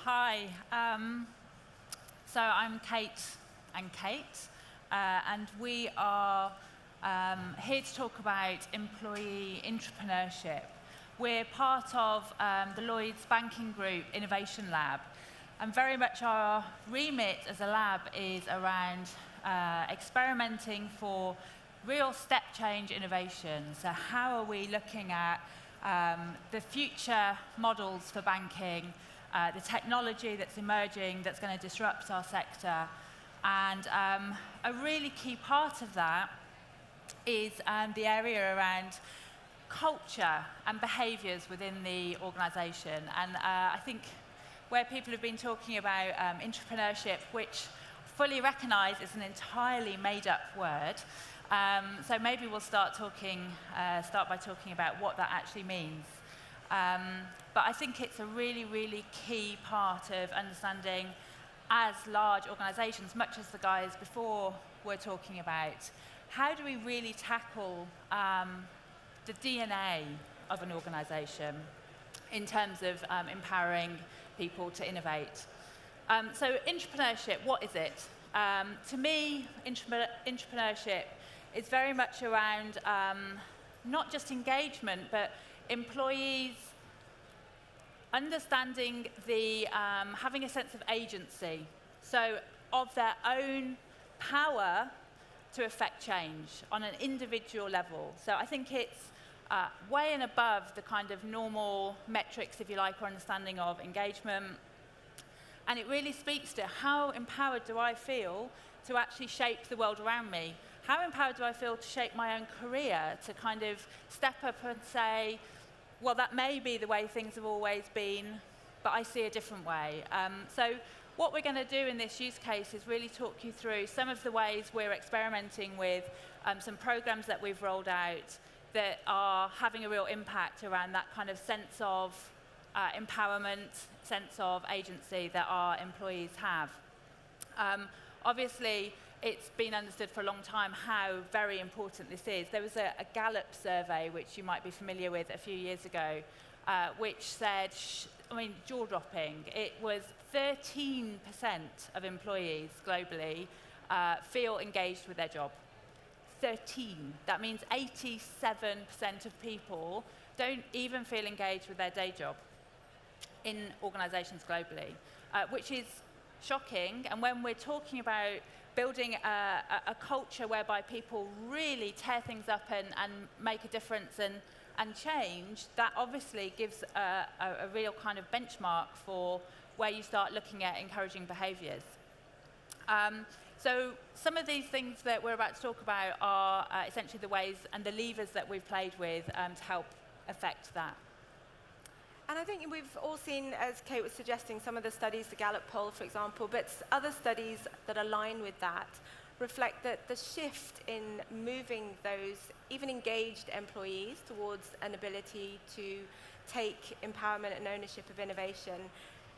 Hi. So I'm Kate and Kate, and we are here to talk about employee intrapreneurship. We're part of the Lloyds Banking Group Innovation Lab, and very much our remit as a lab is around experimenting for real step change innovation. So how are we looking at the future models for banking, the technology that's emerging that's going to disrupt our sector. And a really key part of that is the area around culture and behaviours within the organisation. And I think where people have been talking about intrapreneurship, which fully recognise is an entirely made-up word, so maybe we'll start by talking about what that actually means. But I think it's a really, really key part of understanding, as large organisations, much as the guys before were talking about, how do we really tackle the DNA of an organisation in terms of empowering people to innovate. So intrapreneurship, what is it? To me, intrapreneurship is very much around not just engagement, but employees understanding having a sense of agency, so of their own power to affect change on an individual level. So I think it's way and above the kind of normal metrics, if you like, or understanding of engagement. And it really speaks to how empowered do I feel to actually shape the world around me? How empowered do I feel to shape my own career, to kind of step up and say, well, that may be the way things have always been, but I see a different way. So what we're going to do in this use case is really talk you through some of the ways we're experimenting with some programs that we've rolled out that are having a real impact around that kind of sense of empowerment, sense of agency that our employees have. Obviously, it's been understood for a long time how very important this is. There was a Gallup survey, which you might be familiar with a few years ago, which said, jaw-dropping, it was 13% of employees globally feel engaged with their job. 13. That means 87% of people don't even feel engaged with their day job in organisations globally, which is shocking. And when we're talking about building a culture whereby people really tear things up and make a difference and change, that obviously gives a real kind of benchmark for where you start looking at encouraging behaviours. So some of these things that we're about to talk about are essentially the ways and the levers that we've played with to help affect that. And I think we've all seen, as Kate was suggesting, some of the studies, the Gallup poll, for example, but other studies that align with that reflect that the shift in moving those even engaged employees towards an ability to take empowerment and ownership of innovation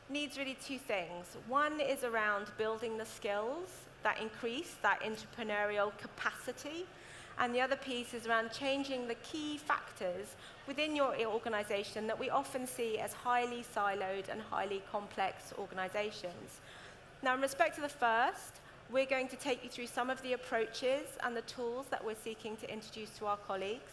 needs really two things. One is around building the skills that increase that entrepreneurial capacity, and the other piece is around changing the key factors within your organization that we often see as highly siloed and highly complex organizations. Now, in respect to the first, we're going to take you through some of the approaches and the tools that we're seeking to introduce to our colleagues.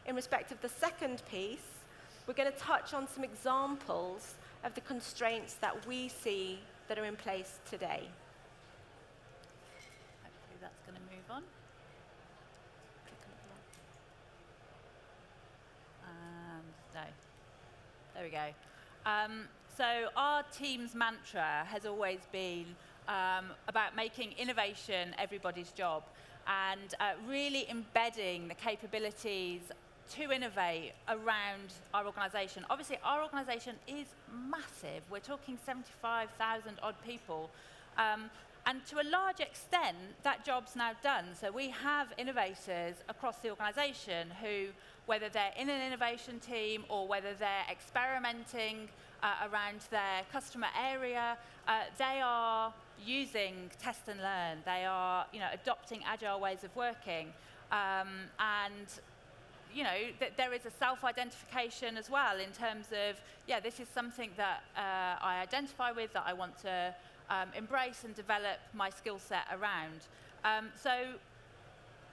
In respect of the second piece, we're going to touch on some examples of the constraints that we see that are in place today. Hopefully that's going to move on. There we go. So our team's mantra has always been about making innovation everybody's job and really embedding the capabilities to innovate around our organisation. Obviously, our organisation is massive. We're talking 75,000 odd people. And to a large extent, that job's now done. So we have innovators across the organisation who, whether they're in an innovation team or whether they're experimenting around their customer area, they are using test and learn. They are adopting agile ways of working. And you know, that there is a self-identification as well in terms of, yeah, this is something that I identify with, that I want to embrace and develop my skill set around. So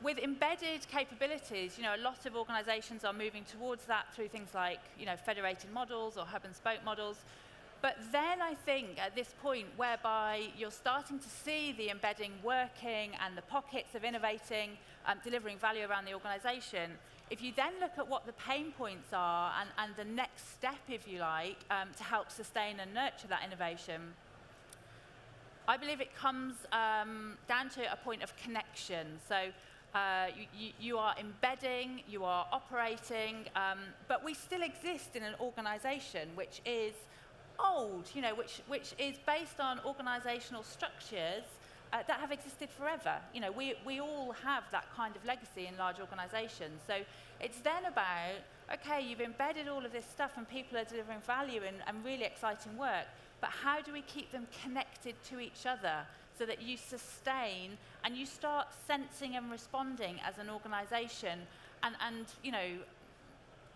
with embedded capabilities, you know, a lot of organizations are moving towards that through things like, you know, federated models or hub and spoke models. But then I think at this point whereby you're starting to see the embedding working and the pockets of innovating, delivering value around the organization, if you then look at what the pain points are and the next step, if you like, to help sustain and nurture that innovation, I believe it comes down to a point of connection. So you are embedding, you are operating, but we still exist in an organization which is old, you know, which is based on organizational structures that have existed forever. You know, we all have that kind of legacy in large organizations. So it's then about, okay, you've embedded all of this stuff and people are delivering value and really exciting work, but how do we keep them connected to each other so that you sustain and you start sensing and responding as an organization and you know,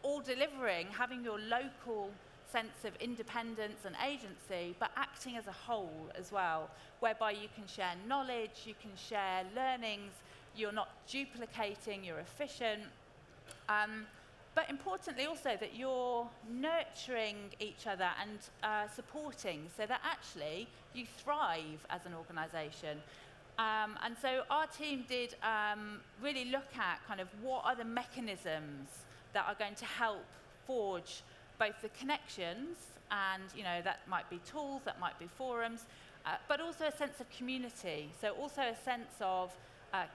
all delivering, having your local sense of independence and agency, but acting as a whole as well, whereby you can share knowledge, you can share learnings, you're not duplicating, you're efficient. But importantly also that you're nurturing each other and supporting so that actually you thrive as an organization. And so our team did really look at kind of what are the mechanisms that are going to help forge both the connections and, you know, that might be tools, that might be forums, but also a sense of community. So also a sense of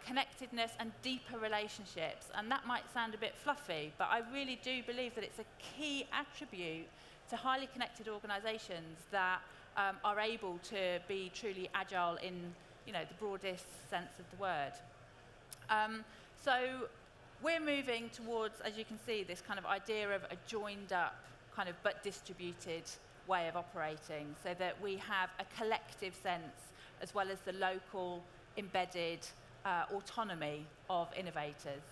connectedness and deeper relationships. And that might sound a bit fluffy, but I really do believe that it's a key attribute to highly connected organizations that are able to be truly agile in, you know, the broadest sense of the word. So we're moving towards, as you can see, this kind of idea of a joined up kind of but distributed way of operating so that we have a collective sense as well as the local embedded autonomy of innovators.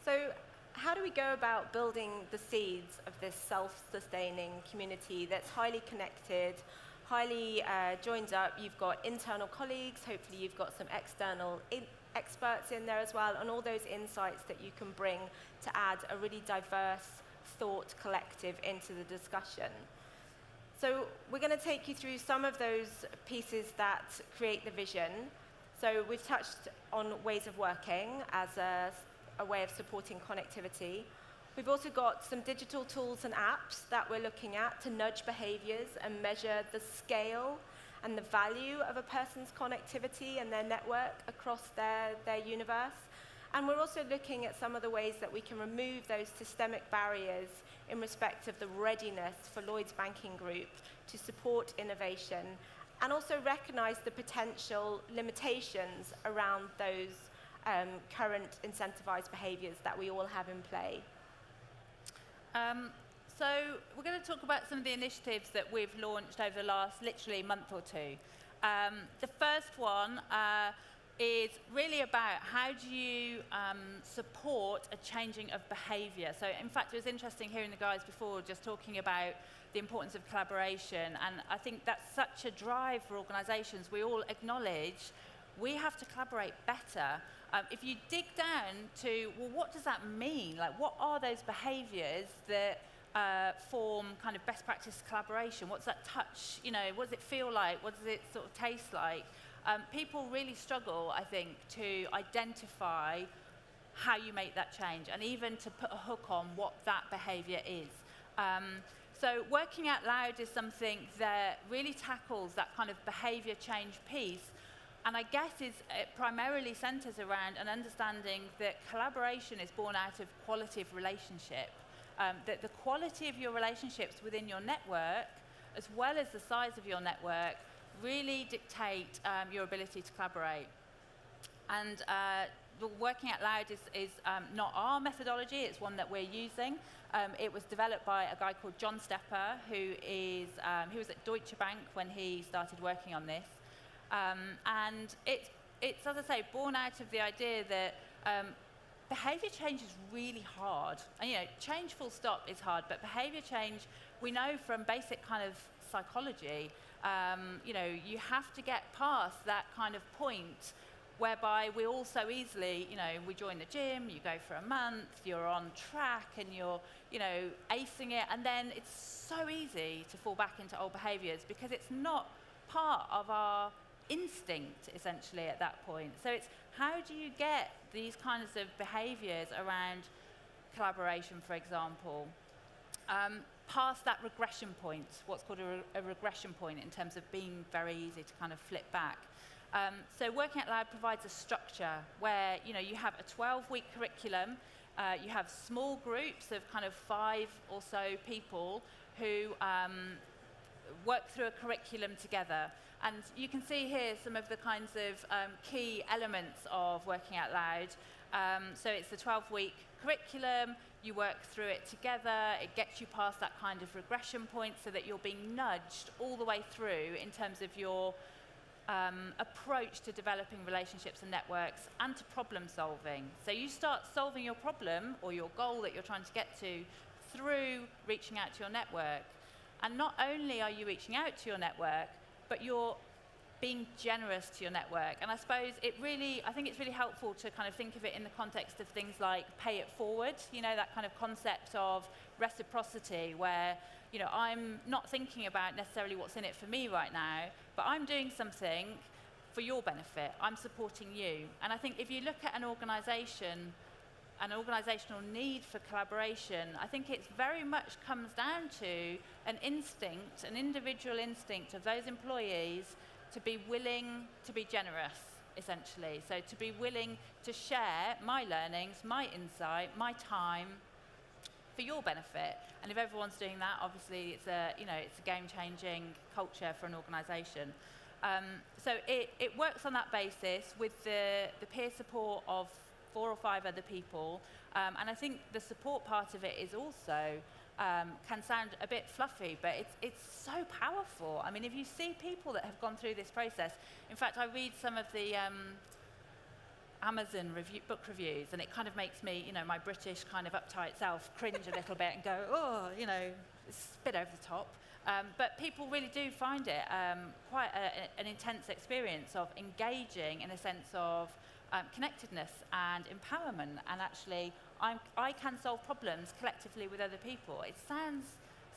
So how do we go about building the seeds of this self-sustaining community that's highly connected, highly joined up? You've got internal colleagues, hopefully you've got some external experts in there as well, and all those insights that you can bring to add a really diverse thought collective into the discussion. So we're going to take you through some of those pieces that create the vision. So we've touched on ways of working as a way of supporting connectivity. We've also got some digital tools and apps that we're looking at to nudge behaviors and measure the scale and the value of a person's connectivity and their network across their universe. And we're also looking at some of the ways that we can remove those systemic barriers in respect of the readiness for Lloyds Banking Group to support innovation and also recognize the potential limitations around those current incentivized behaviors that we all have in play. So we're going to talk about some of the initiatives that we've launched over the last literally month or two. The first one is really about how do you support a changing of behavior. So in fact, it was interesting hearing the guys before just talking about the importance of collaboration, and I think that's such a drive for organizations. We all acknowledge we have to collaborate better. If you dig down to, well, what does that mean? Like, what are those behaviors that form kind of best practice collaboration? What's that touch? You know, what does it feel like? What does it sort of taste like? People really struggle, I think, to identify how you make that change and even to put a hook on what that behavior is. So working out loud is something that really tackles that kind of behavior change piece, and I guess it primarily centers around an understanding that collaboration is born out of quality of relationship. That the quality of your relationships within your network, as well as the size of your network, really dictate your ability to collaborate. And the working out loud is not our methodology, it's one that we're using. It was developed by a guy called John Stepper, who was at Deutsche Bank when he started working on this. And it's, as I say, born out of the idea that behaviour change is really hard. And, change full stop is hard, but behaviour change, we know from basic kind of psychology, you have to get past that kind of point whereby we all so easily, we join the gym, you go for a month, you're on track and you're, acing it, and then it's so easy to fall back into old behaviours because it's not part of our instinct, essentially, at that point. So it's how do you get these kinds of behaviours around collaboration, for example, past that regression point, what's called a regression point in terms of being very easy to kind of flip back. So Working Out Loud provides a structure where you have a 12-week curriculum, you have small groups of kind of 5 or so people who work through a curriculum together. And you can see here some of the kinds of key elements of Working Out Loud. So it's the 12-week curriculum, you work through it together, it gets you past that kind of regression point so that you're being nudged all the way through in terms of your approach to developing relationships and networks and to problem solving. So you start solving your problem or your goal that you're trying to get to through reaching out to your network. And not only are you reaching out to your network, but you're being generous to your network. And I suppose I think it's really helpful to kind of think of it in the context of things like pay it forward, that kind of concept of reciprocity where I'm not thinking about necessarily what's in it for me right now, but I'm doing something for your benefit. I'm supporting you. And I think if you look at an organisation, an organisational need for collaboration, I think it very much comes down to an instinct, an individual instinct of those employees to be willing to be generous, essentially. So to be willing to share my learnings, my insight, my time, for your benefit. And if everyone's doing that, obviously it's a game-changing culture for an organisation. So it works on that basis with the peer support of 4 or 5 other people. And I think the support part of it is also can sound a bit fluffy, but it's so powerful. I mean, if you see people that have gone through this process, in fact, I read some of the Amazon book reviews, and it kind of makes me, my British kind of uptight self cringe a little bit and go, oh, it's a bit over the top. But people really do find it quite an intense experience of engaging in a sense of connectedness and empowerment, and actually I can solve problems collectively with other people. It's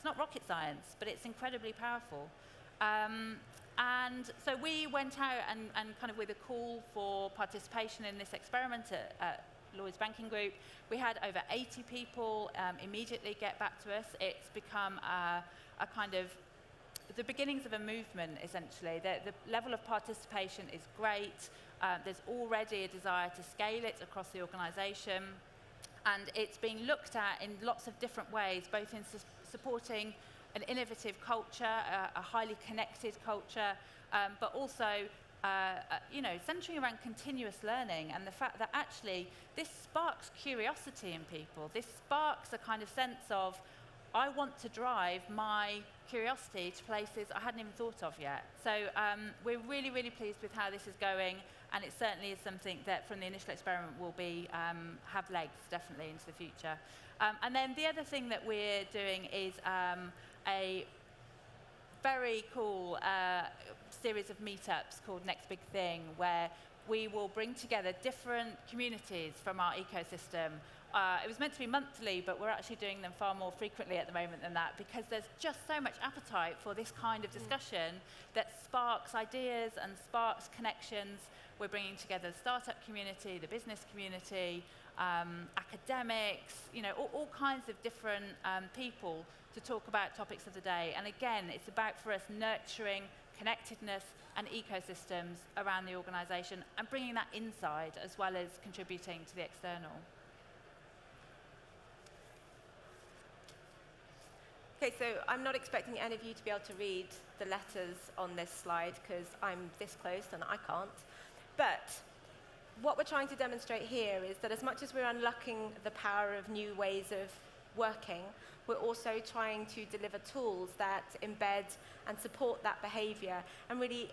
not rocket science, but it's incredibly powerful. And so we went out and kind of with a call for participation in this experiment at Lloyds Banking Group. We had over 80 people immediately get back to us. It's become a kind of the beginnings of a movement, essentially. The level of participation is great. There's already a desire to scale it across the organisation. And it's being looked at in lots of different ways, both in supporting an innovative culture, a highly connected culture, but also centering around continuous learning and the fact that actually this sparks curiosity in people. This sparks a kind of sense of, I want to drive my curiosity to places I hadn't even thought of yet. So we're really, really pleased with how this is going, and it certainly is something that from the initial experiment will be have legs definitely into the future. And then the other thing that we're doing is a very cool series of meetups called Next Big Thing, where we will bring together different communities from our ecosystem. It was meant to be monthly, but we're actually doing them far more frequently at the moment than that, because there's just so much appetite for this kind of discussion that sparks ideas and sparks connections. We're bringing together the startup community, the business community, academics, all kinds of different people to talk about topics of the day. And again, it's about for us nurturing connectedness and ecosystems around the organisation and bringing that inside as well as contributing to the external. Okay, so I'm not expecting any of you to be able to read the letters on this slide because I'm this close and I can't. But what we're trying to demonstrate here is that as much as we're unlocking the power of new ways of working, we're also trying to deliver tools that embed and support that behavior and really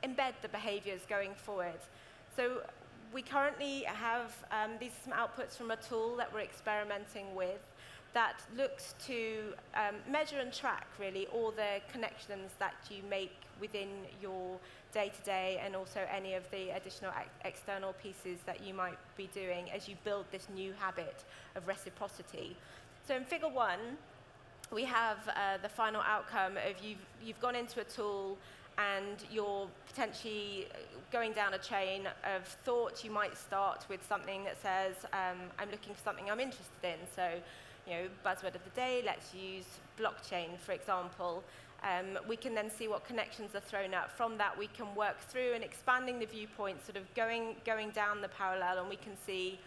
embed the behaviors going forward. So we currently have, these are some outputs from a tool that we're experimenting with that looks to measure and track, really, all the connections that you make within your day-to-day and also any of the additional external pieces that you might be doing as you build this new habit of reciprocity. So in figure 1, we have the final outcome of you've gone into a tool and you're potentially going down a chain of thought. You might start with something that says, I'm looking for something I'm interested in. So, buzzword of the day, let's use blockchain, for example. We can then see what connections are thrown up. From that, we can work through and expanding the viewpoint, sort of going down the parallel, and we can see,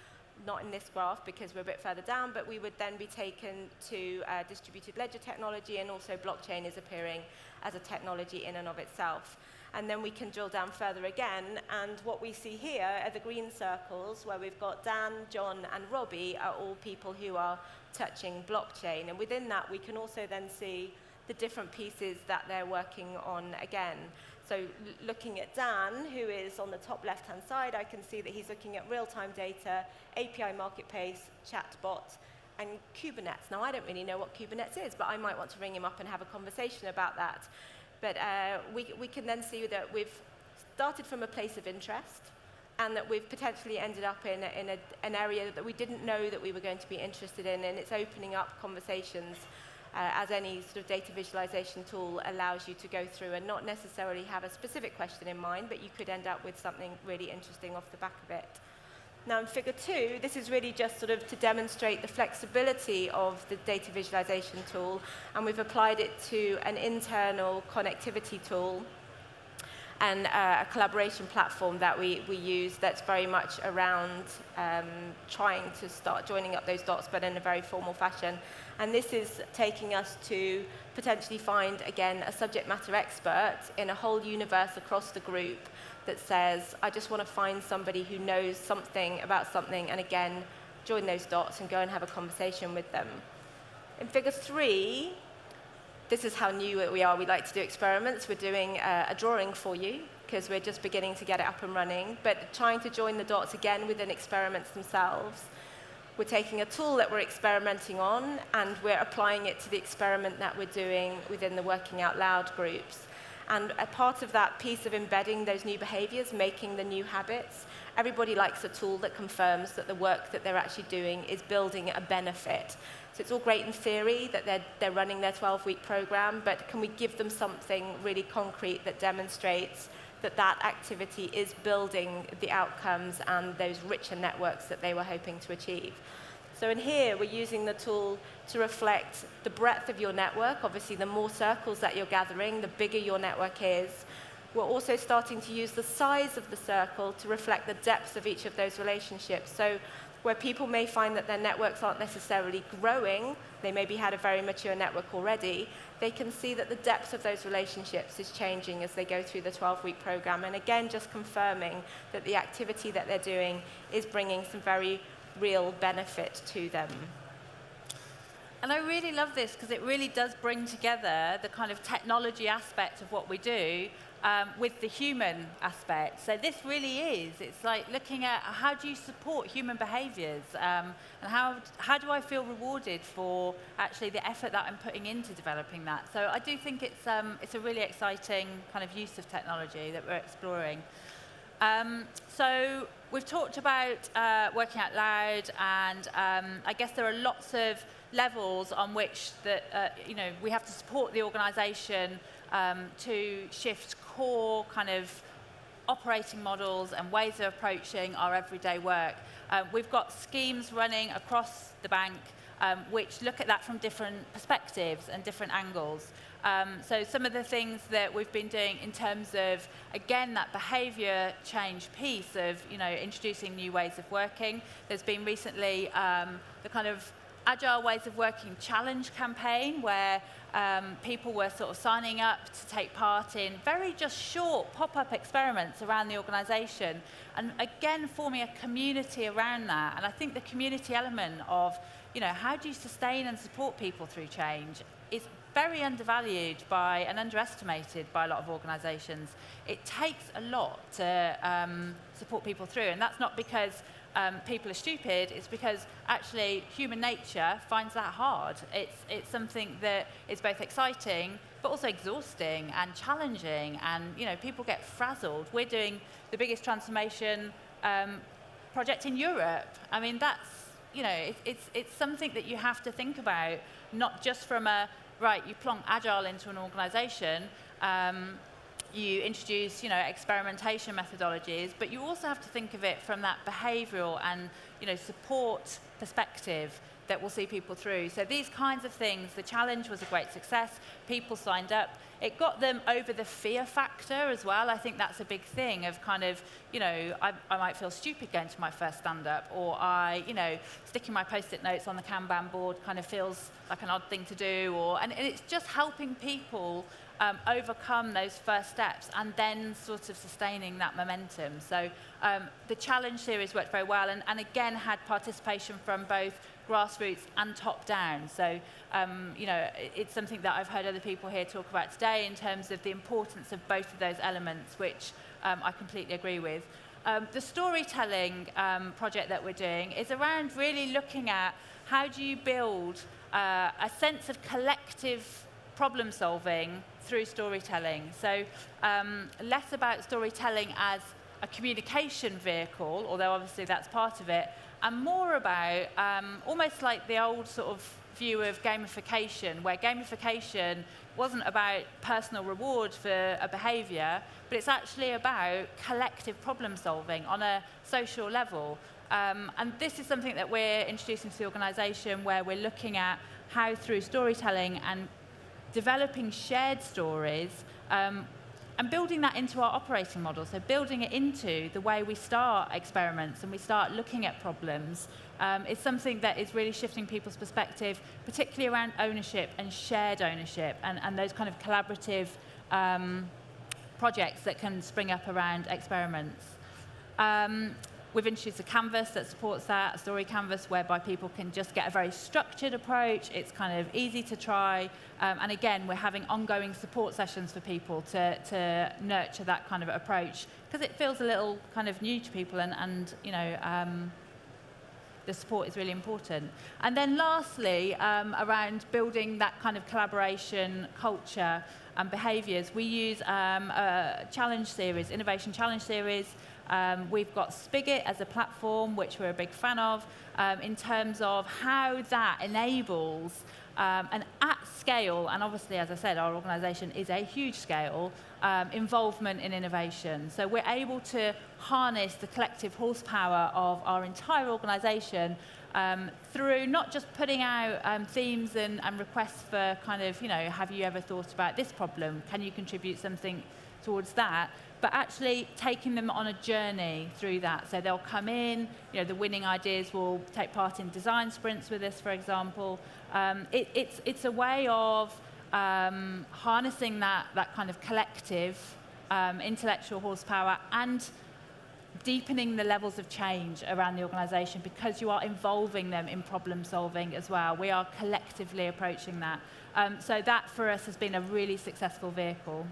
not in this graph because we're a bit further down, but we would then be taken to distributed ledger technology, and also blockchain is appearing as a technology in and of itself. And then we can drill down further again, and what we see here are the green circles where we've got Dan, John, and Robbie are all people who are touching blockchain. And within that, we can also then see the different pieces that they're working on again. So looking at Dan, who is on the top left-hand side, I can see that he's looking at real-time data, API marketplace, chatbot, and Kubernetes. Now, I don't really know what Kubernetes is, but I might want to ring him up and have a conversation about that. But we can then see that we've started from a place of interest, and that we've potentially ended up in an area that we didn't know that we were going to be interested in, and it's opening up conversations as any sort of data visualization tool allows you to go through and not necessarily have a specific question in mind, but you could end up with something really interesting off the back of it. Now in figure 2, this is really just sort of to demonstrate the flexibility of the data visualization tool, and we've applied it to an internal connectivity tool and a collaboration platform that we use that's very much around trying to start joining up those dots, but in a very formal fashion. And this is taking us to potentially find, again, a subject matter expert in a whole universe across the group that says, I just want to find somebody who knows something about something, and again, join those dots and go and have a conversation with them. In figure 3, this is how new we are. We like to do experiments. We're doing a drawing for you because we're just beginning to get it up and running, but trying to join the dots again within experiments themselves. We're taking a tool that we're experimenting on, and we're applying it to the experiment that we're doing within the Working Out Loud groups. And a part of that piece of embedding those new behaviors, making the new habits, everybody likes a tool that confirms that the work that they're actually doing is building a benefit. So it's all great in theory that they're running their 12-week program, but can we give them something really concrete that demonstrates that that activity is building the outcomes and those richer networks that they were hoping to achieve? So in here, we're using the tool to reflect the breadth of your network. Obviously, the more circles that you're gathering, the bigger your network is. We're also starting to use the size of the circle to reflect the depth of each of those relationships. So where people may find that their networks aren't necessarily growing, they maybe had a very mature network already, they can see that the depth of those relationships is changing as they go through the 12-week program. And again, just confirming that the activity that they're doing is bringing some very real benefit to them. And I really love this because it really does bring together the kind of technology aspect of what we do with the human aspect. So this really is, it's like looking at how do you support human behaviors, and how do I feel rewarded for actually the effort that I'm putting into developing that. So I do think it's a really exciting kind of use of technology that we're exploring. So we've talked about Working Out Loud, and I guess there are lots of levels on which we have to support the organisation to shift core kind of operating models and ways of approaching our everyday work. We've got schemes running across the bank which look at that from different perspectives and different angles. So some of the things that we've been doing in terms of, again, that behaviour change piece of, introducing new ways of working. There's been recently the kind of Agile Ways of Working challenge campaign where people were sort of signing up to take part in very just short pop-up experiments around the organisation, and again forming a community around that. And I think the community element of, how do you sustain and support people through change is very undervalued by and underestimated by a lot of organisations. It takes a lot to support people through, and that's not because people are stupid, it's because actually human nature finds that hard. It's something that is both exciting but also exhausting and challenging, and people get frazzled. We're doing the biggest transformation project in Europe. I mean, that's it's something that you have to think about, not just from you plonk agile into an organisation, you introduce experimentation methodologies, but you also have to think of it from that behavioural and support perspective that will see people through. So these kinds of things, the challenge was a great success. People signed up. It got them over the fear factor as well. I think that's a big thing of I might feel stupid going to my first stand-up, or sticking my Post-it notes on the Kanban board kind of feels like an odd thing to do, and it's just helping people overcome those first steps and then sort of sustaining that momentum. So the challenge series worked very well, and again had participation from both grassroots and top down. So it's something that I've heard other people here talk about today in terms of the importance of both of those elements, which I completely agree with. The storytelling project that we're doing is around really looking at how do you build a sense of collective problem solving through storytelling. So less about storytelling as a communication vehicle, although obviously that's part of it, and more about almost like the old sort of view of gamification, where gamification wasn't about personal reward for a behaviour, but it's actually about collective problem solving on a social level. And this is something that we're introducing to the organisation, where we're looking at how through storytelling and developing shared stories and building that into our operating model, so building it into the way we start experiments and we start looking at problems, is something that is really shifting people's perspective, particularly around ownership and shared ownership and those kind of collaborative projects that can spring up around experiments. We've introduced a canvas that supports that, a story canvas whereby people can just get a very structured approach. It's kind of easy to try. And again, we're having ongoing support sessions for people to nurture that kind of approach, because it feels a little kind of new to people, and the support is really important. And then lastly, around building that kind of collaboration culture and behaviours, we use a challenge series, innovation challenge series. We've got Spigot as a platform, which we're a big fan of, in terms of how that enables an at-scale, and obviously, as I said, our organisation is a huge scale, involvement in innovation. So we're able to harness the collective horsepower of our entire organisation through not just putting out themes and requests for kind of, have you ever thought about this problem? Can you contribute something towards that? But actually taking them on a journey through that. So they'll come in, the winning ideas will take part in design sprints with us, for example. It's a way of harnessing that kind of collective intellectual horsepower and deepening the levels of change around the organisation, because you are involving them in problem solving as well. We are collectively approaching that. So that for us has been a really successful vehicle.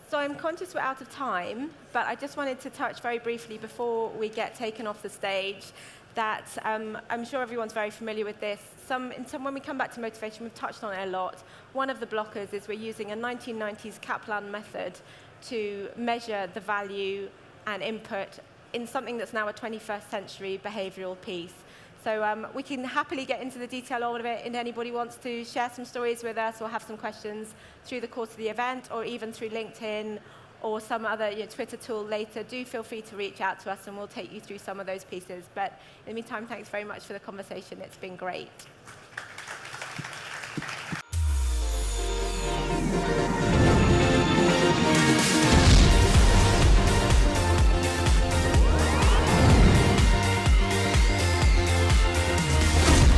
So I'm conscious we're out of time, but I just wanted to touch very briefly before we get taken off the stage that I'm sure everyone's very familiar with this. When we come back to motivation, we've touched on it a lot. One of the blockers is we're using a 1990s Kaplan method to measure the value and input in something that's now a 21st century behavioral piece. So we can happily get into the detail of it, and anybody wants to share some stories with us or have some questions through the course of the event, or even through LinkedIn or some other Twitter tool later, do feel free to reach out to us and we'll take you through some of those pieces. But in the meantime, thanks very much for the conversation. It's been great.